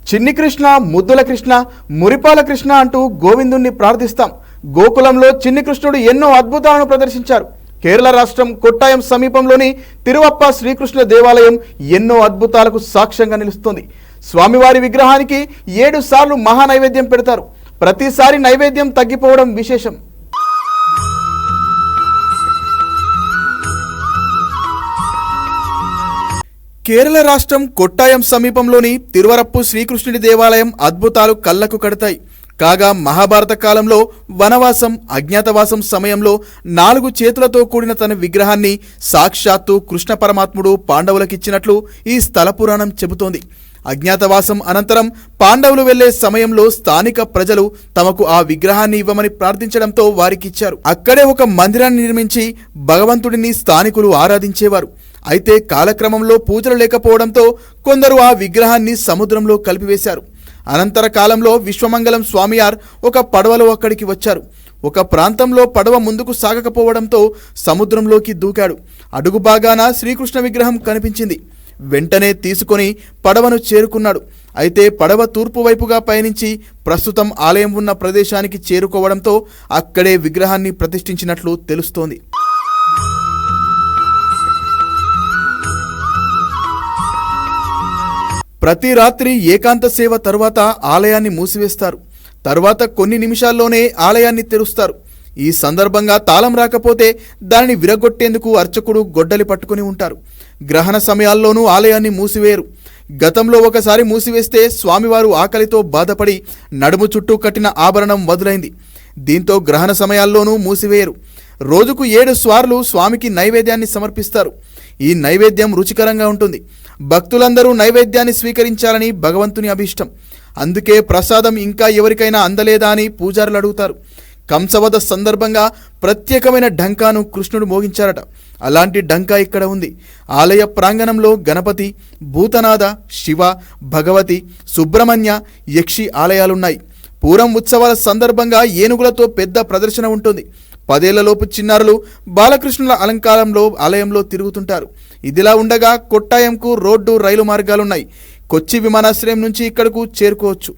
చిన్ని కృష్ణ, ముద్దుల కృష్ణ, మురిపాల కృష్ణ అంటూ గోవిందుణ్ణి ప్రార్థిస్తాం. గోకులంలో చిన్ని కృష్ణుడు ఎన్నో అద్భుతాలను ప్రదర్శించారు. కేరళ రాష్ట్రం కొట్టాయం సమీపంలోని తిరువప్ప శ్రీకృష్ణ దేవాలయం ఎన్నో అద్భుతాలకు సాక్ష్యంగా నిలుస్తుంది. స్వామివారి విగ్రహానికి 7 సార్లు మహానైవేద్యం పెడతారు. ప్రతిసారి నైవేద్యం తగ్గిపోవడం విశేషం. కేరళ రాష్ట్రం కొట్టాయం సమీపంలోని తిరువరప్పు శ్రీకృష్ణుడి దేవాలయం అద్భుతాలు కళ్లకు కడతాయి. కాగా మహాభారత కాలంలో వనవాసం, అజ్ఞాతవాసం సమయంలో 4 చేతులతో కూడిన తన విగ్రహాన్ని సాక్షాత్తు కృష్ణ పరమాత్ముడు పాండవులకిచ్చినట్లు ఈ స్థల పురాణం చెబుతోంది. అజ్ఞాతవాసం అనంతరం పాండవులు వెళ్లే సమయంలో స్థానిక ప్రజలు తమకు ఆ విగ్రహాన్ని ఇవ్వమని ప్రార్థించడంతో వారికిచ్చారు. అక్కడే ఒక మందిరాన్ని నిర్మించి భగవంతుడిని స్థానికులు ఆరాధించేవారు. అయితే కాలక్రమంలో పూజలు లేకపోవడంతో కొందరు ఆ విగ్రహాన్ని సముద్రంలో కలిపివేశారు. అనంతర కాలంలో విశ్వమంగళం స్వామియార్ ఒక పడవలో అక్కడికి వచ్చారు. ఒక ప్రాంతంలో పడవ ముందుకు సాగకపోవడంతో సముద్రంలోకి దూకాడు. అడుగు భాగాన శ్రీకృష్ణ విగ్రహం కనిపించింది. వెంటనే తీసుకొని పడవను చేరుకున్నాడు. అయితే పడవ తూర్పు వైపుగా పయనించి ప్రస్తుతం ఆలయం ఉన్న ప్రదేశానికి చేరుకోవడంతో అక్కడే విగ్రహాన్ని ప్రతిష్ఠించినట్లు తెలుస్తోంది. ప్రతి రాత్రి ఏకాంత సేవ తరువాత ఆలయాన్ని మూసివేస్తారు. తరువాత కొన్ని నిమిషాల్లోనే ఆలయాన్ని తెరుస్తారు. ఈ సందర్భంగా తాళం రాకపోతే దానిని విరగొట్టేందుకు అర్చకుడు గొడ్డలి పట్టుకుని ఉంటారు. గ్రహణ సమయాల్లోనూ ఆలయాన్ని మూసివేయరు. గతంలో ఒకసారి మూసివేస్తే స్వామివారు ఆకలితో బాధపడి నడుము చుట్టూ కట్టిన ఆభరణం వదులైంది. దీంతో గ్రహణ సమయాల్లోనూ మూసివేయరు. రోజుకు 7 సార్లు స్వామికి నైవేద్యాన్ని సమర్పిస్తారు. ఈ నైవేద్యం రుచికరంగా ఉంటుంది. భక్తులందరూ నైవేద్యాన్ని స్వీకరించాలని భగవంతుని అభీష్టం. అందుకే ప్రసాదం ఇంకా ఎవరికైనా అందలేదా అని పూజారులు అడుగుతారు. కంసవధ సందర్భంగా ప్రత్యేకమైన ఢంకాను కృష్ణుడు మోగించారట. అలాంటి ఢంకా ఇక్కడ ఉంది. ఆలయ ప్రాంగణంలో గణపతి, భూతనాథ, శివ, భగవతి, సుబ్రహ్మణ్య, యక్షి ఆలయాలున్నాయి. పూరం ఉత్సవాల సందర్భంగా ఏనుగులతో పెద్ద ప్రదర్శన ఉంటుంది. 10 ఏళ్లలోపు చిన్నారులు బాలకృష్ణుల అలంకారంలో ఆలయంలో తిరుగుతుంటారు. ఇదిలా ఉండగా కొట్టాయంకు రోడ్డు, రైలు మార్గాలున్నాయి. కొచ్చి విమానాశ్రయం నుంచి ఇక్కడకు చేరుకోవచ్చు.